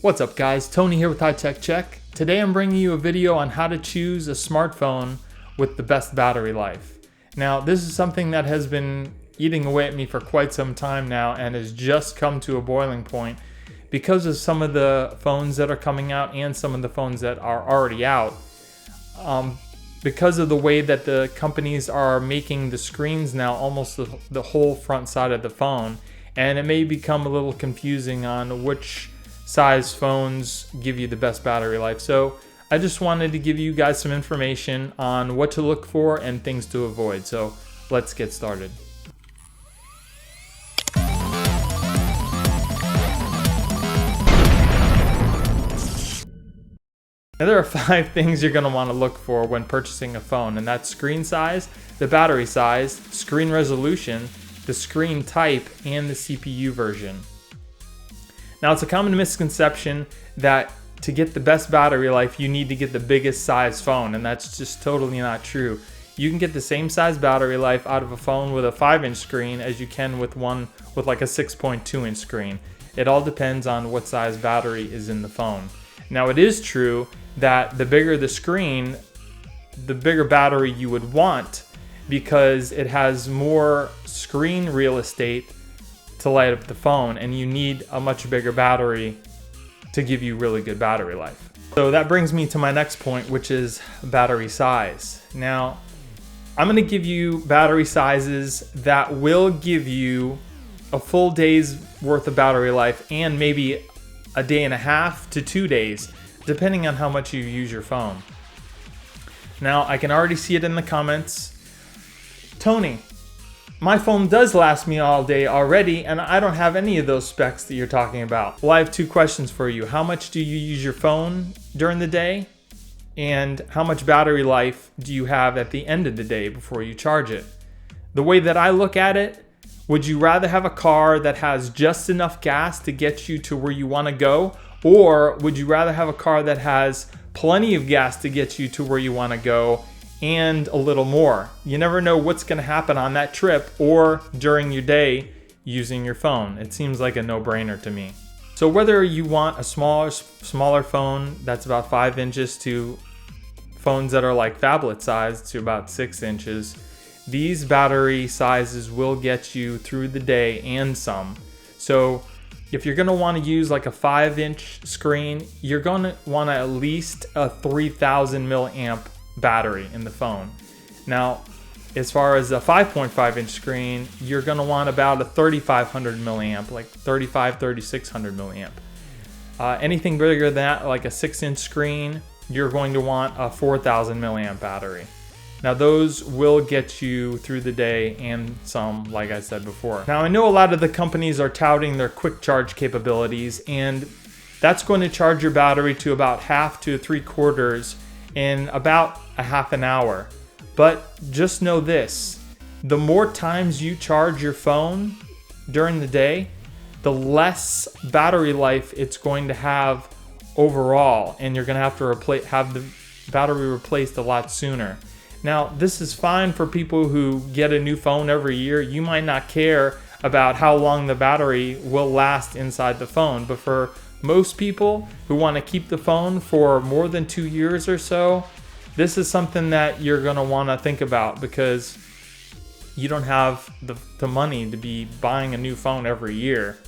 What's up guys, Tony here with High Tech Check. Today I'm bringing you a video on how to choose a smartphone with the best battery life. Now this is something that has been eating away at me for quite some time now and has just come to a boiling point because of some of the phones that are coming out and some of the phones that are already out. Because of the way that the companies are making the screens now almost the whole front side of the phone, and it may become a little confusing on which size phones give you the best battery life. So I just wanted to give you guys some information on what to look for and things to avoid. So let's get started. Now there are 5 things you're going to want to look for when purchasing a phone, and that's screen size, the battery size, screen resolution, the screen type, and the CPU version. Now it's a common misconception that to get the best battery life you need to get the biggest size phone, and that's just totally not true. You can get the same size battery life out of a phone with a 5-inch screen as you can with one with like a 6.2-inch screen. It all depends on what size battery is in the phone. Now it is true that the bigger the screen, the bigger battery you would want, because it has more screen real estate to light up the phone, and you need a much bigger battery to give you really good battery life. So that brings me to my next point, which is battery size. Now I'm going to give you battery sizes that will give you a full day's worth of battery life and maybe a day and a half to 2 days, depending on how much you use your phone. Now, I can already see it in the comments. Tony, my phone does last me all day already, and I don't have any of those specs that you're talking about. Well, I have 2 questions for you. How much do you use your phone during the day? And how much battery life do you have at the end of the day before you charge it? The way that I look at it, would you rather have a car that has just enough gas to get you to where you want to go? Or would you rather have a car that has plenty of gas to get you to where you want to go and a little more? You never know what's going to happen on that trip or during your day using your phone. It seems like a no-brainer to me. So whether you want a smaller phone that's about 5 inches to phones that are like phablet size to about 6 inches, these battery sizes will get you through the day and some. So if you're going to want to use like a 5-inch screen, you're going to want at least a 3000 milliamp battery in the phone. Now, as far as a 5.5-inch screen, you're going to want about a 3500 milliamp, like 3600 milliamp. Anything bigger than that, like a 6-inch screen, you're going to want a 4000 milliamp battery. Now those will get you through the day and some, like I said before. Now I know a lot of the companies are touting their quick charge capabilities, and that's going to charge your battery to about half to 3/4 in about a half an hour. But just know this, the more times you charge your phone during the day, the less battery life it's going to have overall, and you're going to have to have the battery replaced a lot sooner. Now, this is fine for people who get a new phone every year. You might not care about how long the battery will last inside the phone, but for most people who want to keep the phone for more than 2 years or so, this is something that you're going to want to think about, because you don't have the money to be buying a new phone every year,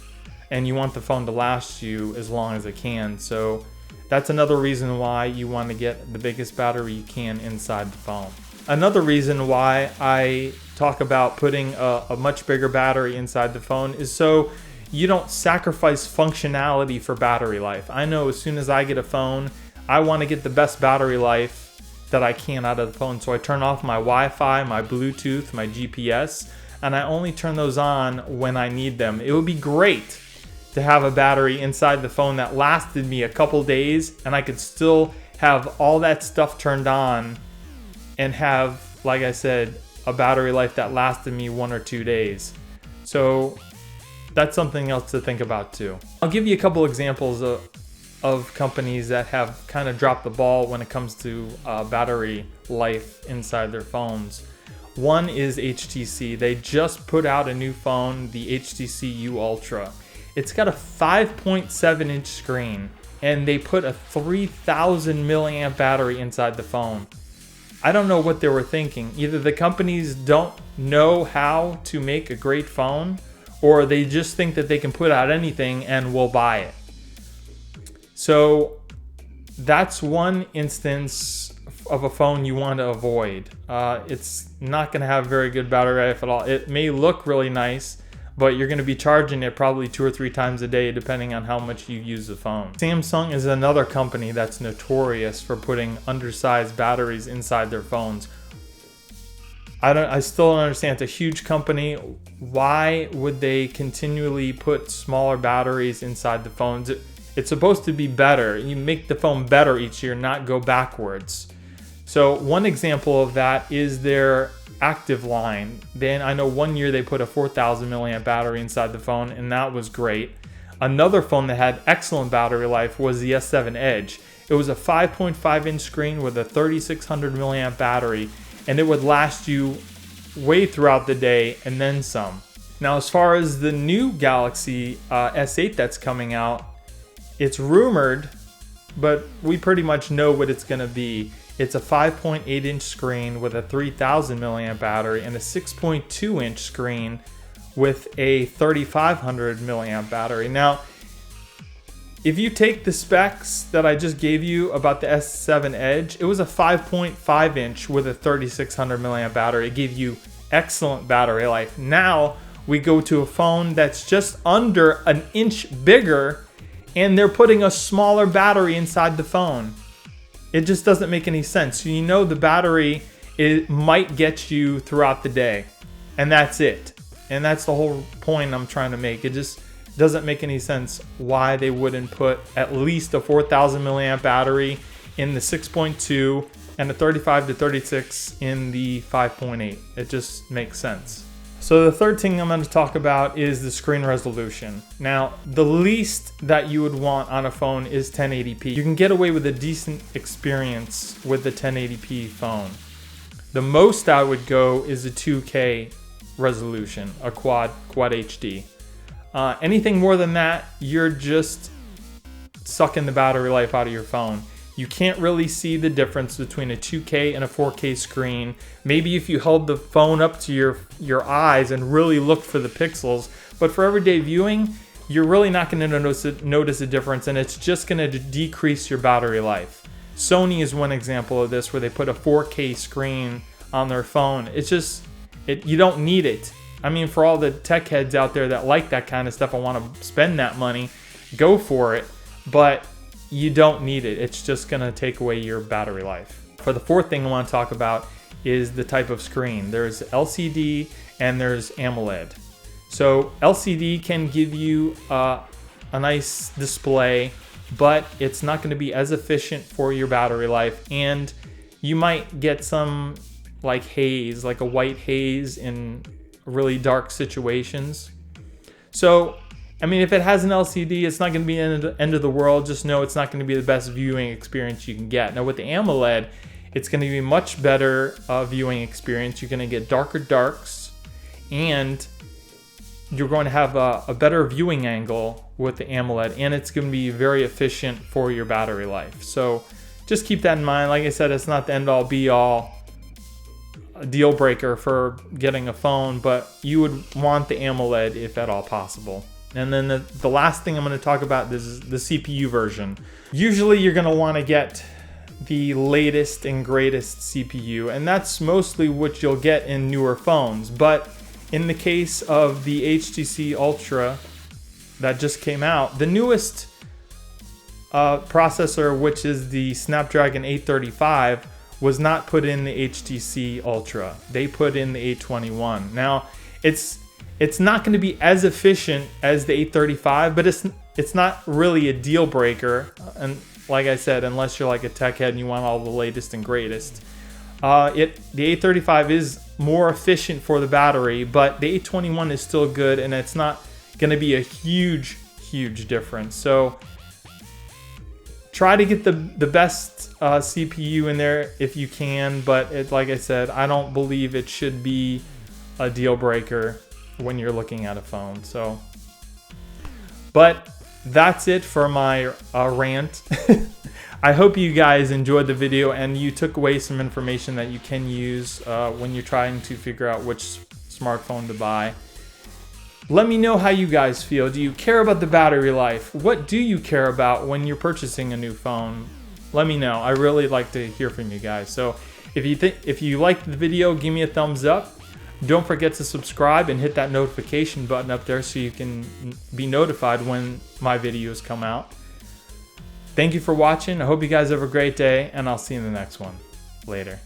and you want the phone to last you as long as it can. So that's another reason why you want to get the biggest battery you can inside the phone. Another reason why I talk about putting a much bigger battery inside the phone is so you don't sacrifice functionality for battery life. I know as soon as I get a phone, I want to get the best battery life that I can out of the phone. So I turn off my Wi-Fi, my Bluetooth, my GPS, and I only turn those on when I need them. It would be great to have a battery inside the phone that lasted me a couple days, and I could still have all that stuff turned on and have, like I said, a battery life that lasted me 1 or 2 days. So that's something else to think about too. I'll give you a couple examples of companies that have kind of dropped the ball when it comes to battery life inside their phones. One is HTC. They just put out a new phone, the HTC U Ultra. It's got a 5.7 inch screen, and they put a 3000 milliamp battery inside the phone. I don't know what they were thinking. Either the companies don't know how to make a great phone, or they just think that they can put out anything and we'll buy it. So that's one instance of a phone you want to avoid. It's not going to have very good battery life at all. It may look really nice, but you're going to be charging it probably 2 or 3 times a day depending on how much you use the phone. Samsung is another company that's notorious for putting undersized batteries inside their phones. I still don't understand. It's a huge company. Why would they continually put smaller batteries inside the phones? It's supposed to be better. You make the phone better each year, not go backwards. So one example of that is their active line. Then I know one year they put a 4000 milliamp battery inside the phone, and that was great. Another phone that had excellent battery life was the S7 Edge. It was a 5.5 inch screen with a 3600 milliamp battery, and it would last you way throughout the day and then some. Now, as far as the new Galaxy S8 that's coming out, it's rumored, but we pretty much know what it's going to be. It's a 5.8 inch screen with a 3000 milliamp battery and a 6.2 inch screen with a 3500 milliamp battery. Now, if you take the specs that I just gave you about the S7 Edge, it was a 5.5 inch with a 3600 milliamp battery. It gave you excellent battery life. Now we go to a phone that's just under an inch bigger, and they're putting a smaller battery inside the phone. It just doesn't make any sense. You know, the battery, it might get you throughout the day, and that's it. And that's the whole point I'm trying to make. It just doesn't make any sense why they wouldn't put at least a 4000 milliamp battery in the 6.2 and a 35 to 36 in the 5.8. It just makes sense. So the third thing I'm going to talk about is the screen resolution. Now, the least that you would want on a phone is 1080p. You can get away with a decent experience with the 1080p phone. The most I would go is a 2K resolution, a quad HD. Anything more than that, you're just sucking the battery life out of your phone. You can't really see the difference between a 2K and a 4K screen. Maybe if you held the phone up to your eyes and really looked for the pixels, but for everyday viewing, you're really not going to notice a difference, and it's just going to decrease your battery life. Sony is one example of this, where they put a 4K screen on their phone. It's just, you don't need it. I mean, for all the tech heads out there that like that kind of stuff and want to spend that money, go for it. But you don't need it. It's just going to take away your battery life. For the fourth thing I want to talk about is the type of screen. There's LCD and there's AMOLED. So LCD can give you a nice display, but it's not going to be as efficient for your battery life, and you might get some like haze, like a white haze in really dark situations. So I mean, if it has an LCD, it's not going to be the end of the world. Just know it's not going to be the best viewing experience you can get. Now with the AMOLED, it's going to be much better viewing experience. You're going to get darker darks, and you're going to have a better viewing angle with the AMOLED, and it's going to be very efficient for your battery life. So just keep that in mind. Like I said, it's not the end all be all deal breaker for getting a phone, but you would want the AMOLED if at all possible. And then the last thing I'm going to talk about is the CPU version. Usually you're going to want to get the latest and greatest CPU, and that's mostly what you'll get in newer phones. But in the case of the HTC Ultra that just came out, the newest processor, which is the Snapdragon 835, was not put in the HTC Ultra. They put in the 821. Now, it's not going to be as efficient as the 835, but it's not really a deal breaker. And like I said, unless you're like a tech head and you want all the latest and greatest. The 835 is more efficient for the battery, but the 821 is still good, and it's not going to be a huge difference. So try to get the best CPU in there if you can, but like I said, I don't believe it should be a deal breaker when you're looking at a phone. So But that's it for my rant. I hope you guys enjoyed the video and you took away some information that you can use when you're trying to figure out which smartphone to buy. Let me know how you guys feel. Do you care about the battery life? What do you care about when you're purchasing a new phone? Let me know. I really like to hear from you guys. So if you liked the video, give me a thumbs up. Don't forget to subscribe and hit that notification button up there so you can be notified when my videos come out. Thank you for watching. I hope you guys have a great day, and I'll see you in the next one. Later.